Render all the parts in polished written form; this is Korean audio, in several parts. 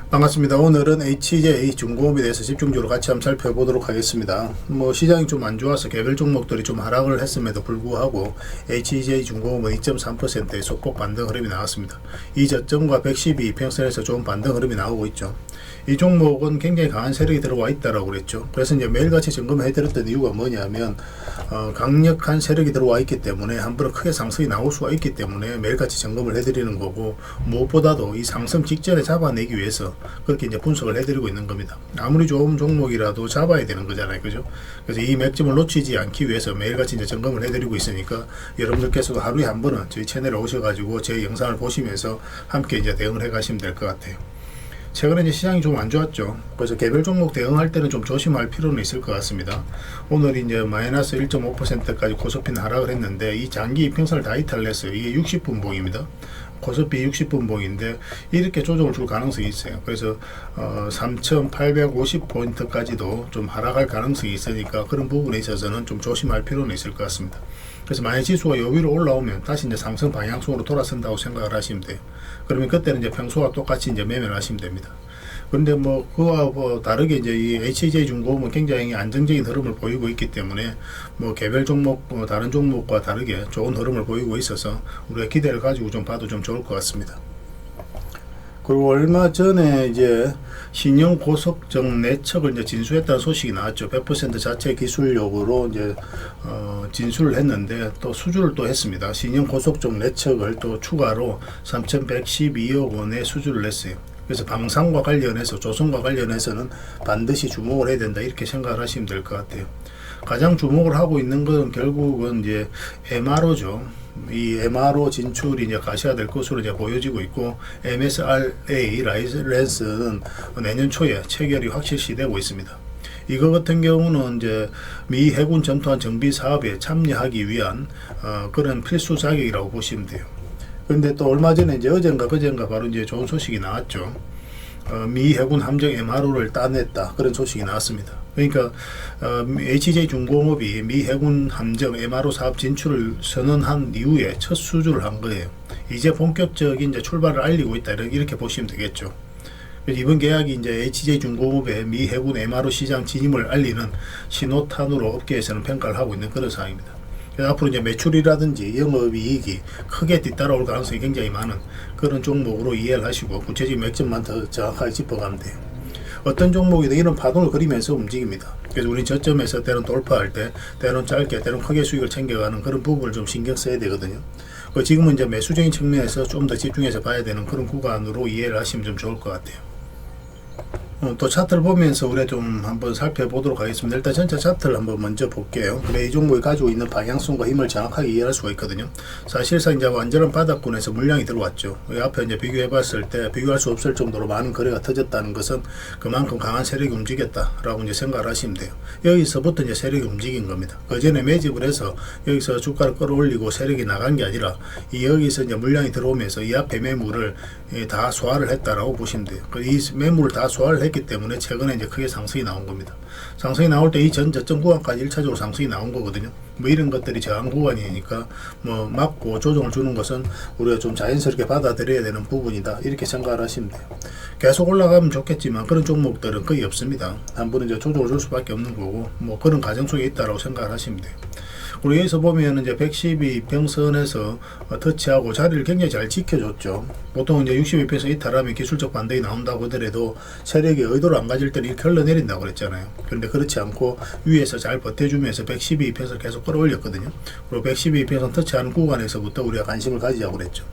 반갑습니다. 오늘은 HJ 중공업에 대해서 집중적으로 같이 한번 살펴보도록 하겠습니다. 시장이 좀 안 좋아서 개별 종목들이 좀 하락을 했음에도 불구하고 HJ 중공업은 2.3%의 소폭 반등 흐름이 나왔습니다. 이 저점과 112평선에서 좋은 반등 흐름이 나오고 있죠. 이 종목은 굉장히 강한 세력이 들어와 있다라고 그랬죠. 그래서 이제 매일같이 점검해 드렸던 이유가 뭐냐면 강력한 세력이 들어와 있기 때문에 한번 크게 상승이 나올 수가 있기 때문에 매일같이 점검을 해드리는 거고, 무엇보다도 이 상승 직전에 잡아내기 위해서 그렇게 이제 분석을 해드리고 있는 겁니다. 아무리 좋은 종목이라도 잡아야 되는 거잖아요, 그죠? 그래서 이 맥점을 놓치지 않기 위해서 매일같이 이제 점검을 해드리고 있으니까 여러분들께서도 하루에 한 번은 저희 채널에 오셔가지고 제 영상을 보시면서 함께 이제 대응을 해 가시면 될 것 같아요. 최근에 이제 시장이 좀 안 좋았죠. 그래서 개별 종목 대응할 때는 좀 조심할 필요는 있을 것 같습니다. 오늘 이제 마이너스 1.5%까지 코스피는 하락을 했는데, 이 장기 이평선을 다 이탈했어요. 이게 60분봉입니다. 코스피 60분봉인데 이렇게 조정을 줄 가능성이 있어요. 그래서 3,850포인트까지도 좀 하락할 가능성이 있으니까 그런 부분에 있어서는 좀 조심할 필요는 있을 것 같습니다. 그래서 만약 지수가 요 위로 올라오면 다시 이제 상승 방향성으로 돌아선다고 생각을 하시면 돼요. 그러면 그때는 이제 평소와 똑같이 이제 매매를 하시면 됩니다. 근데 그와 다르게 이제 이 HJ 중공업은 굉장히 안정적인 흐름을 보이고 있기 때문에 개별 종목, 다른 종목과 다르게 좋은 흐름을 보이고 있어서 우리가 기대를 가지고 좀 봐도 좀 좋을 것 같습니다. 그리고 얼마 전에 이제 신형 고속정 내척을 이제 진수했다는 소식이 나왔죠. 100% 자체 기술력으로 이제 진수를 했는데 또 수주를 또 했습니다. 신형 고속정 내척을 또 추가로 3,112억 원의 수주를 했어요. 그래서 방산과 관련해서, 조선과 관련해서는 반드시 주목을 해야 된다, 이렇게 생각을 하시면 될 것 같아요. 가장 주목을 하고 있는 건 결국은 이제 MRO죠. 이 MRO 진출이 이제 가셔야 될 것으로 이제 보여지고 있고, MSRA 라이센스는 내년 초에 체결이 확실시되고 있습니다. 이거 같은 경우는 이제 미 해군 전투함 정비 사업에 참여하기 위한 그런 필수 자격이라고 보시면 돼요. 근데 또 얼마 전에 이제 어젠가 그젠가 바로 이제 좋은 소식이 나왔죠. 미 해군 함정 MRO를 따냈다, 그런 소식이 나왔습니다. 그러니까 HJ 중공업이 미 해군 함정 MRO 사업 진출을 선언한 이후에 첫 수주를 한 거예요. 이제 본격적인 이제 출발을 알리고 있다, 이렇게 보시면 되겠죠. 이번 계약이 이제 HJ 중공업의 미 해군 MRO 시장 진입을 알리는 신호탄으로 업계에서는 평가를 하고 있는 그런 상황입니다. 앞으로 이제 매출이라든지 영업이익이 크게 뒤따라올 가능성이 굉장히 많은 그런 종목으로 이해를 하시고, 구체적인 맥점만 더 정확하게 짚어가면 돼요. 어떤 종목이든 이런 파동을 그리면서 움직입니다. 그래서 우리 저점에서 때론 돌파할 때, 때론 짧게, 때론 크게 수익을 챙겨가는 그런 부분을 좀 신경 써야 되거든요. 지금은 이제 매수적인 측면에서 좀 더 집중해서 봐야 되는 그런 구간으로 이해를 하시면 좀 좋을 것 같아요. 또 차트를 보면서 우리가 좀 한번 살펴보도록 하겠습니다. 일단 전체 차트를 한번 먼저 볼게요. 그래 이 종목이 가지고 있는 방향성과 힘을 정확하게 이해할 수가 있거든요. 사실상 이제 완전한 바닥권에서 물량이 들어왔죠. 이 앞에 이제 비교해 봤을 때 비교할 수 없을 정도로 많은 거래가 터졌다는 것은 그만큼 강한 세력이 움직였다라고 이제 생각을 하시면 돼요. 여기서부터 이제 세력이 움직인 겁니다. 그 전에 매집을 해서 여기서 주가를 끌어올리고 세력이 나간 게 아니라 여기서 이제 물량이 들어오면서 이 앞에 매물을 다 소화를 했다라고 보시면 돼요. 이 매물을 다 소화를 했기 때문에 최근에 이제 크게 상승이 나온 겁니다. 상승이 나올 때 이 전 저점 구간까지 1차적으로 상승이 나온 거거든요. 이런 것들이 저항 구간이니까 막고 조정을 주는 것은 우리가 좀 자연스럽게 받아들여야 되는 부분이다, 이렇게 생각을 하시면 돼요. 계속 올라가면 좋겠지만 그런 종목들은 거의 없습니다. 한 번은 이제 조정을 줄 수밖에 없는 거고, 그런 과정 속에 있다라고 생각을 하시면 돼요. 그리고 여기서 보면 이제 112평선에서 터치하고 자리를 굉장히 잘 지켜줬죠. 보통 이제 62평선 이탈하면 기술적 반등이 나온다고 하더라도 세력이 의도를 안 가질 때는 이렇게 흘러내린다고 그랬잖아요. 그런데 그렇지 않고 위에서 잘 버텨주면서 112평선 계속 끌어올렸거든요. 그리고 112평선 터치하는 구간에서부터 우리가 관심을 가지자고 그랬죠.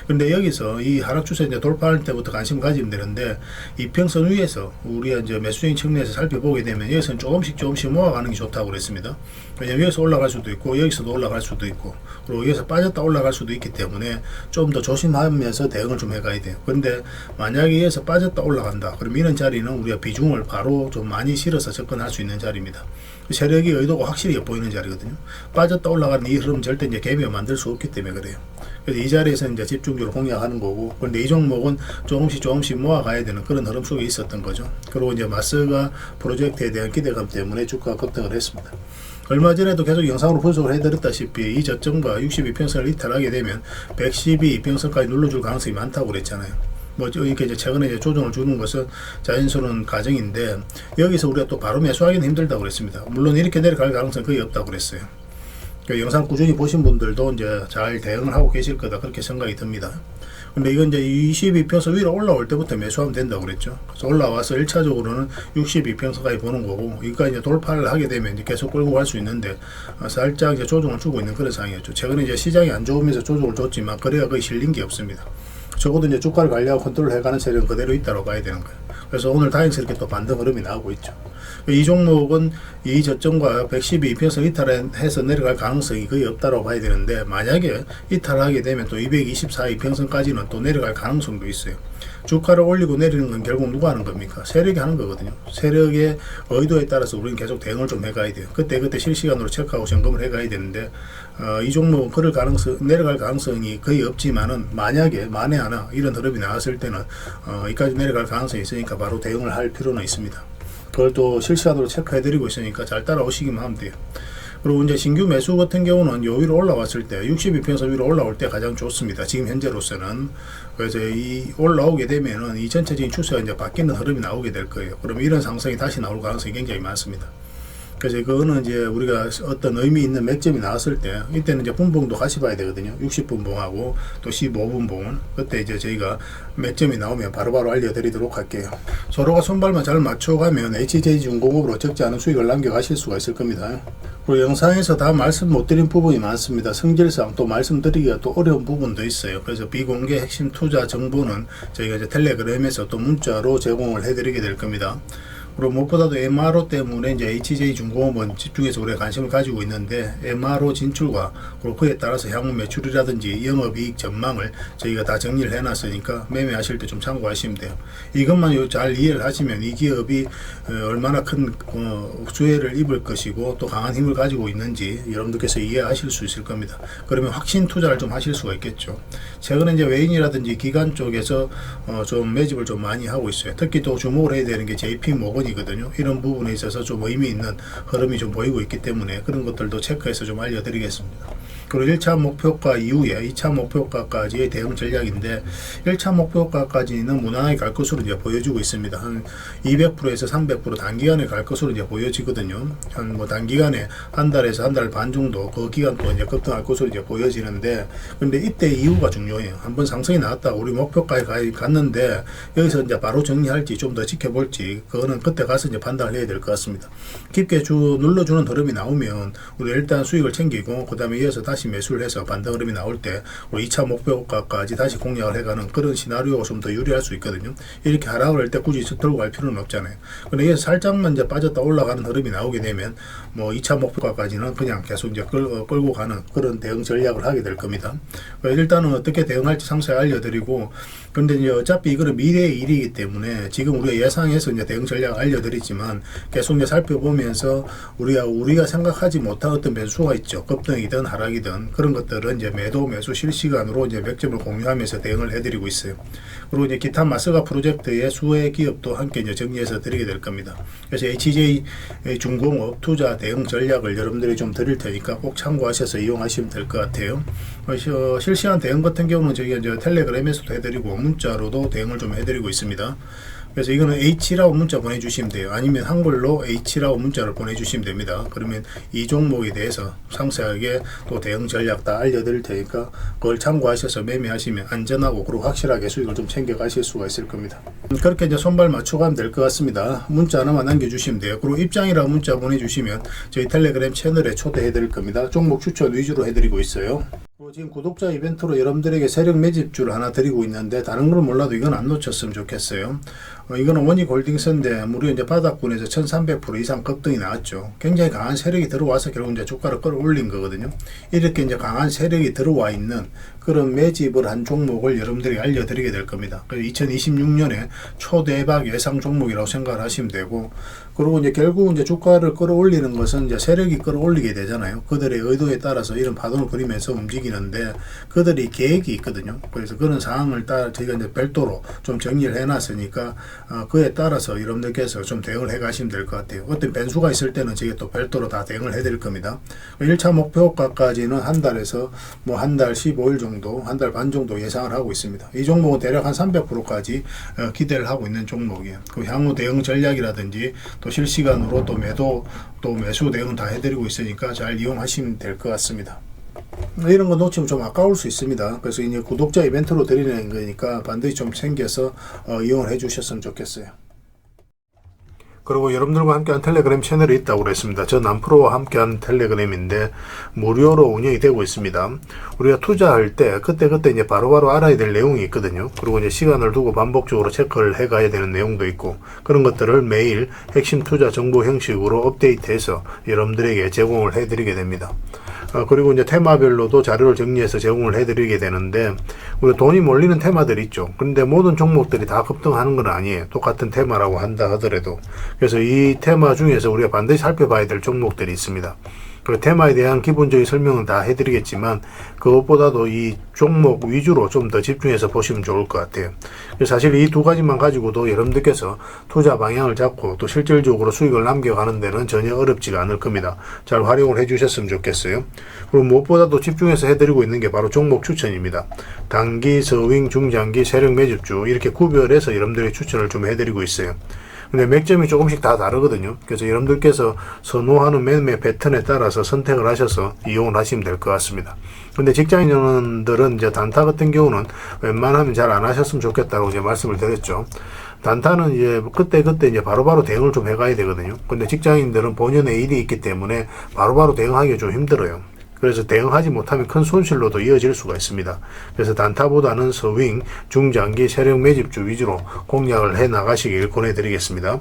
근데 여기서 이 하락 추세 이제 돌파할 때부터 관심을 가지면 되는데, 이 평선 위에서 우리가 이제 매수적인 측면에서 살펴보게 되면 여기서는 조금씩 모아가는 게 좋다고 그랬습니다. 왜냐면 여기서 올라갈 수도 있고 여기서도 올라갈 수도 있고, 그리고 여기서 빠졌다 올라갈 수도 있기 때문에 좀 더 조심하면서 대응을 좀 해가야 돼요. 근데 만약에 여기서 빠졌다 올라간다, 그럼 이런 자리는 우리가 비중을 바로 좀 많이 실어서 접근할 수 있는 자리입니다. 세력의 의도가 확실히 엿보이는 자리거든요. 빠졌다 올라가는 이 흐름 절대 이제 개미가 만들 수 없기 때문에 그래요. 그래서 이 자리에서 이제 집중적으로 공략하는 거고, 그런데 이 종목은 조금씩 모아가야 되는 그런 흐름 속에 있었던 거죠. 그리고 이제 마스가 프로젝트에 대한 기대감 때문에 주가가 급등을 했습니다. 얼마 전에도 계속 영상으로 분석을 해드렸다시피 이 저점과 62평선을 이탈하게 되면 112평선까지 눌러줄 가능성이 많다고 그랬잖아요. 뭐 이렇게 이제 최근에 이제 조정을 주는 것은 자연스러운 과정인데 여기서 우리가 또 바로 매수하기는 힘들다고 그랬습니다. 물론 이렇게 내려갈 가능성이 거의 없다고 그랬어요. 그 영상 꾸준히 보신 분들도 이제 잘 대응을 하고 계실 거다 그렇게 생각이 듭니다. 근데 이건 이제 22평선 위로 올라올 때부터 매수하면 된다고 그랬죠. 그래서 올라와서 1차적으로는 62평선까지 보는 거고, 이거 이제 돌파를 하게 되면 이제 계속 끌고 갈 수 있는데, 살짝 이제 조정을 주고 있는 그런 상황이었죠. 최근에 이제 시장이 안 좋으면서 조정을 줬지만, 거래가 거의 실린 게 없습니다. 적어도 이제 주가를 관리하고 컨트롤 해가는 세력은 그대로 있다고 봐야 되는 거예요. 그래서 오늘 다행스럽게 또 반등 흐름이 나오고 있죠. 이 종목은 이 저점과 112평선 이탈해서 내려갈 가능성이 거의 없다고 봐야 되는데, 만약에 이탈하게 되면 또 224 이평선까지는 또 내려갈 가능성도 있어요. 주가를 올리고 내리는 건 결국 누가 하는 겁니까? 세력이 하는 거거든요. 세력의 의도에 따라서 우리는 계속 대응을 좀 해가야 돼요. 그때 실시간으로 체크하고 점검을 해가야 되는데, 이 종목은 내려갈 가능성이 거의 없지만은, 만에 하나 이런 흐름이 나왔을 때는 이까지 내려갈 가능성이 있으니까 바로 대응을 할 필요는 있습니다. 그걸 또 실시간으로 체크해드리고 있으니까 잘 따라오시기만 하면 돼요. 그리고 이제 신규 매수 같은 경우는 요 위로 올라왔을 때 62평선 위로 올라올 때 가장 좋습니다. 지금 현재로서는. 그래서 이 올라오게 되면은 이 전체적인 추세가 이제 바뀌는 흐름이 나오게 될 거예요. 그러면 이런 상승이 다시 나올 가능성이 굉장히 많습니다. 그래서 그거는 이제 우리가 어떤 의미 있는 맥점이 나왔을 때, 이때는 이제 분봉도 같이 봐야 되거든요. 60분봉하고 또 15분봉은 그때 이제 저희가 맥점이 나오면 바로바로 알려드리도록 할게요. 서로가 손발만 잘 맞춰가면 HJ중공업으로 적지 않은 수익을 남겨가실 수가 있을 겁니다. 그리고 영상에서 다 말씀 못 드린 부분이 많습니다. 성질상 또 말씀드리기가 또 어려운 부분도 있어요. 그래서 비공개 핵심 투자 정보는 저희가 이제 텔레그램에서 또 문자로 제공을 해드리게 될 겁니다. 그리고 무엇보다도 MRO 때문에 이제 HJ중공업은 집중해서 우리가 관심을 가지고 있는데, MRO 진출과 그리고 그에 따라서 향후 매출이라든지 영업이익 전망을 저희가 다 정리를 해놨으니까 매매하실 때 좀 참고하시면 돼요. 이것만 잘 이해를 하시면 이 기업이 얼마나 큰 수혜를 입을 것이고 또 강한 힘을 가지고 있는지 여러분들께서 이해하실 수 있을 겁니다. 그러면 확신 투자를 좀 하실 수가 있겠죠. 최근에 이제 외인이라든지 기관 쪽에서 좀 매집을 좀 많이 하고 있어요. 특히 또 주목을 해야 되는 게 JP모건 이거든요. 이런 부분에 있어서 좀 의미 있는 흐름이 좀 보이고 있기 때문에 그런 것들도 체크해서 좀 알려드리겠습니다. 그리고 1차 목표가 이후에 2차 목표가까지의 대응 전략인데, 1차 목표가까지는 무난하게 갈 것으로 이제 보여주고 있습니다. 한 200%에서 300% 단기간에 갈 것으로 이제 보여지거든요. 한 뭐 단기간에 한 달에서 한 달 반 정도 그 기간 동안 이제 급등할 것으로 이제 보여지는데, 근데 이때 이유가 중요해요. 한번 상승이 나왔다 우리 목표가에 갔는데 여기서 이제 바로 정리할지 좀 더 지켜볼지, 그거는 그때 가서 이제 판단을 해야 될 것 같습니다. 깊게 눌러주는 흐름이 나오면 우리 일단 수익을 챙기고, 그 다음에 이어서 다시 매수를 해서 반등 흐름이 나올 때 우리 2차 목표가까지 다시 공략을 해가는 그런 시나리오가 좀 더 유리할 수 있거든요. 이렇게 하락을 할 때 굳이 들고 갈 필요는 없잖아요. 근데 이게 살짝만 이제 빠졌다 올라가는 흐름이 나오게 되면 뭐 2차 목표가까지는 그냥 계속 이제 끌고 가는 그런 대응 전략을 하게 될 겁니다. 일단은 어떻게 대응할지 상세히 알려드리고, 근데 이제 어차피 이거는 미래의 일이기 때문에 지금 우리가 예상해서 이제 대응 전략을 알려드리지만, 계속 이제 살펴보면서 우리가 생각하지 못한 어떤 변수가 있죠. 급등이든 하락이든 그런 것들은 이제 매수 실시간으로 이제 맥점을 공유하면서 대응을 해드리고 있어요. 그리고 이제 기타 마스가 프로젝트의 수혜 기업도 함께 이제 정리해서 드리게 될 겁니다. 그래서 HJ중공업 투자 대응 전략을 여러분들이 좀 드릴 테니까 꼭 참고하셔서 이용하시면 될 것 같아요. 실시간 대응 같은 경우는 저희가 이제 텔레그램에서도 해드리고 문자로도 대응을 좀 해드리고 있습니다. 그래서 이거는 H라고 문자 보내주시면 돼요. 아니면 한글로 H라고 문자를 보내주시면 됩니다. 그러면 이 종목에 대해서 상세하게 또 대응 전략 다 알려드릴 테니까 그걸 참고하셔서 매매하시면 안전하고 그리고 확실하게 수익을 좀 챙겨가실 수가 있을 겁니다. 그렇게 이제 손발 맞춰가면 될 것 같습니다. 문자 하나만 남겨주시면 돼요. 그리고 입장이라고 문자 보내주시면 저희 텔레그램 채널에 초대해드릴 겁니다. 종목 추천 위주로 해드리고 있어요. 지금 구독자 이벤트로 여러분들에게 세력 매집주를 하나 드리고 있는데, 다른 건 몰라도 이건 안 놓쳤으면 좋겠어요. 이거는 원익홀딩스인데 무려 이제 바닥권에서 1300% 이상 급등이 나왔죠. 굉장히 강한 세력이 들어와서 결국 이제 주가를 끌어올린 거거든요. 이렇게 이제 강한 세력이 들어와 있는 그런 매집을 한 종목을 여러분들이 알려드리게 될 겁니다. 2026년에 초대박 예상 종목이라고 생각을 하시면 되고, 그리고 이제 결국 이제 주가를 끌어올리는 것은 이제 세력이 끌어올리게 되잖아요. 그들의 의도에 따라서 이런 파동을 그리면서 움직이는데 그들이 계획이 있거든요. 그래서 그런 상황을 저희가 이제 별도로 좀 정리를 해놨으니까 그에 따라서 여러분들께서 좀 대응을 해 가시면 될 것 같아요. 어떤 변수가 있을 때는 저희가 또 별도로 다 대응을 해드릴 겁니다. 1차 목표가까지는 한 달에서 뭐 한 달 15일 정도 정도, 한 달 반 정도 예상을 하고 있습니다. 이 종목은 대략 한 300%까지 기대를 하고 있는 종목이에요. 그 향후 대응 전략이라든지 또 실시간으로 또 매도 또 매수 대응 다 해드리고 있으니까 잘 이용하시면 될 것 같습니다. 이런 거 놓치면 좀 아까울 수 있습니다. 그래서 이제 구독자 이벤트로 드리는 거니까 반드시 좀 챙겨서 이용을 해 주셨으면 좋겠어요. 그리고 여러분들과 함께한 텔레그램 채널이 있다고 그랬습니다. 저 남프로와 함께한 텔레그램인데 무료로 운영이 되고 있습니다. 우리가 투자할 때 그때 이제 바로바로 알아야 될 내용이 있거든요. 그리고 이제 시간을 두고 반복적으로 체크를 해 가야 되는 내용도 있고, 그런 것들을 매일 핵심 투자 정보 형식으로 업데이트해서 여러분들에게 제공을 해 드리게 됩니다. 그리고 이제 테마별로도 자료를 정리해서 제공을 해드리게 되는데, 우리 돈이 몰리는 테마들이 있죠. 그런데 모든 종목들이 다 급등하는 건 아니에요. 똑같은 테마라고 한다 하더라도. 그래서 이 테마 중에서 우리가 반드시 살펴봐야 될 종목들이 있습니다. 그 테마에 대한 기본적인 설명은 다 해드리겠지만, 그것보다도 이 종목 위주로 좀 더 집중해서 보시면 좋을 것 같아요. 사실 이 두 가지만 가지고도 여러분들께서 투자 방향을 잡고 또 실질적으로 수익을 남겨가는 데는 전혀 어렵지가 않을 겁니다. 잘 활용을 해주셨으면 좋겠어요. 그리고 무엇보다도 집중해서 해드리고 있는 게 바로 종목 추천입니다. 단기, 서윙, 중장기, 세력 매집주 이렇게 구별해서 여러분들의 추천을 좀 해드리고 있어요. 근데 맥점이 조금씩 다 다르거든요. 그래서 여러분들께서 선호하는 매매 패턴에 따라서 선택을 하셔서 이용을 하시면 될 것 같습니다. 근데 직장인들은 이제 단타 같은 경우는 웬만하면 잘 안 하셨으면 좋겠다고 이제 말씀을 드렸죠. 단타는 이제 그때 이제 바로바로 대응을 좀 해가야 되거든요. 근데 직장인들은 본연의 일이 있기 때문에 바로바로 대응하기가 좀 힘들어요. 그래서 대응하지 못하면 큰 손실로도 이어질 수가 있습니다. 그래서 단타보다는 서윙, 중장기, 세력 매집주 위주로 공략을 해 나가시길 권해드리겠습니다.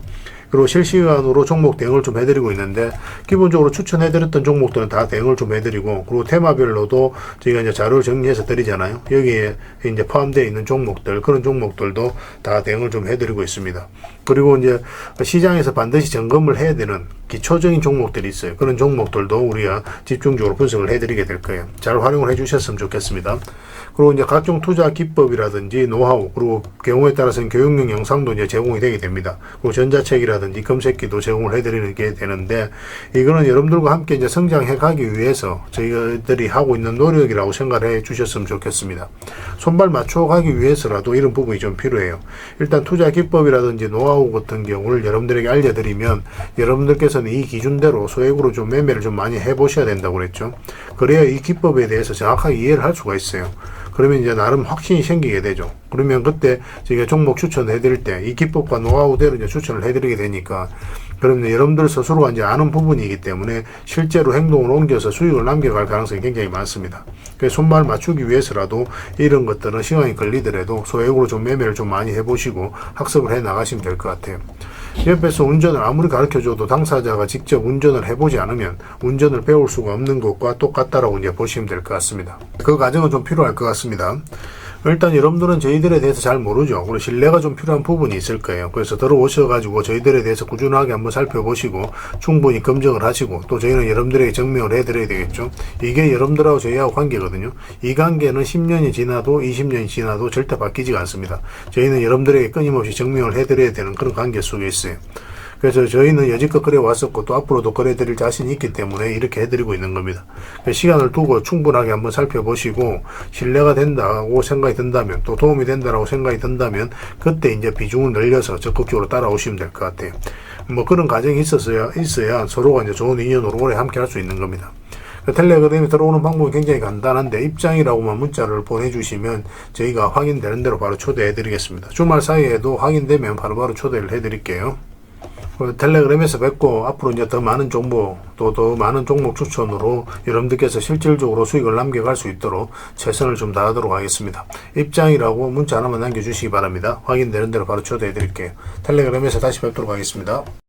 그리고 실시간으로 종목 대응을 좀 해드리고 있는데, 기본적으로 추천해드렸던 종목들은 다 대응을 좀 해드리고, 그리고 테마별로도 저희가 이제 자료를 정리해서 드리잖아요. 여기에 이제 포함되어 있는 종목들, 그런 종목들도 다 대응을 좀 해드리고 있습니다. 그리고 이제 시장에서 반드시 점검을 해야 되는 기초적인 종목들이 있어요. 그런 종목들도 우리가 집중적으로 분석을 해드리게 될 거예요. 잘 활용을 해주셨으면 좋겠습니다. 그리고 이제 각종 투자 기법이라든지 노하우, 그리고 경우에 따라서는 교육용 영상도 이제 제공이 되게 됩니다. 그리고 전자책이라든지 검색기도 제공을 해드리는 게 되는데, 이거는 여러분들과 함께 이제 성장해 가기 위해서 저희들이 하고 있는 노력이라고 생각해 주셨으면 좋겠습니다. 손발 맞춰 가기 위해서라도 이런 부분이 좀 필요해요. 일단 투자 기법이라든지 노하우 같은 경우를 여러분들에게 알려드리면, 여러분들께서는 이 기준대로 소액으로 좀 매매를 좀 많이 해보셔야 된다고 그랬죠. 그래야 이 기법에 대해서 정확하게 이해를 할 수가 있어요. 그러면 이제 나름 확신이 생기게 되죠. 그러면 그때 저희가 종목 추천해 드릴 때 이 기법과 노하우대로 이제 추천을 해 드리게 되니까, 그러면 여러분들 스스로가 이제 아는 부분이기 때문에 실제로 행동을 옮겨서 수익을 남겨갈 가능성이 굉장히 많습니다. 그래서 손발 맞추기 위해서라도 이런 것들은 시간이 걸리더라도 소액으로 좀 매매를 좀 많이 해보시고 학습을 해 나가시면 될 것 같아요. 옆에서 운전을 아무리 가르쳐줘도 당사자가 직접 운전을 해보지 않으면 운전을 배울 수가 없는 것과 똑같다라고 이제 보시면 될 것 같습니다. 그 과정은 좀 필요할 것 같습니다. 일단 여러분들은 저희들에 대해서 잘 모르죠. 그리고 신뢰가 좀 필요한 부분이 있을 거예요. 그래서 들어오셔가지고 저희들에 대해서 꾸준하게 한번 살펴보시고 충분히 검증을 하시고, 또 저희는 여러분들에게 증명을 해드려야 되겠죠. 이게 여러분들하고 저희하고 관계거든요. 이 관계는 10년이 지나도 20년이 지나도 절대 바뀌지가 않습니다. 저희는 여러분들에게 끊임없이 증명을 해드려야 되는 그런 관계 속에 있어요. 그래서 저희는 여지껏 그래 왔었고 또 앞으로도 그래 드릴 자신이 있기 때문에 이렇게 해드리고 있는 겁니다. 시간을 두고 충분하게 한번 살펴보시고 신뢰가 된다고 생각이 든다면, 또 도움이 된다고 생각이 든다면 그때 이제 비중을 늘려서 적극적으로 따라오시면 될 것 같아요. 뭐 그런 과정이 있어야 서로가 이제 좋은 인연으로 오래 함께 할 수 있는 겁니다. 텔레그램에 들어오는 방법이 굉장히 간단한데, 입장이라고만 문자를 보내주시면 저희가 확인되는 대로 바로 초대해 드리겠습니다. 주말 사이에도 확인되면 바로바로 초대를 해 드릴게요. 텔레그램에서 뵙고, 앞으로 이제 더 많은 정보, 또 더 많은 종목 추천으로 여러분들께서 실질적으로 수익을 남겨갈 수 있도록 최선을 좀 다하도록 하겠습니다. 입장이라고 문자 하나만 남겨주시기 바랍니다. 확인되는 대로 바로 초대해 드릴게요. 텔레그램에서 다시 뵙도록 하겠습니다.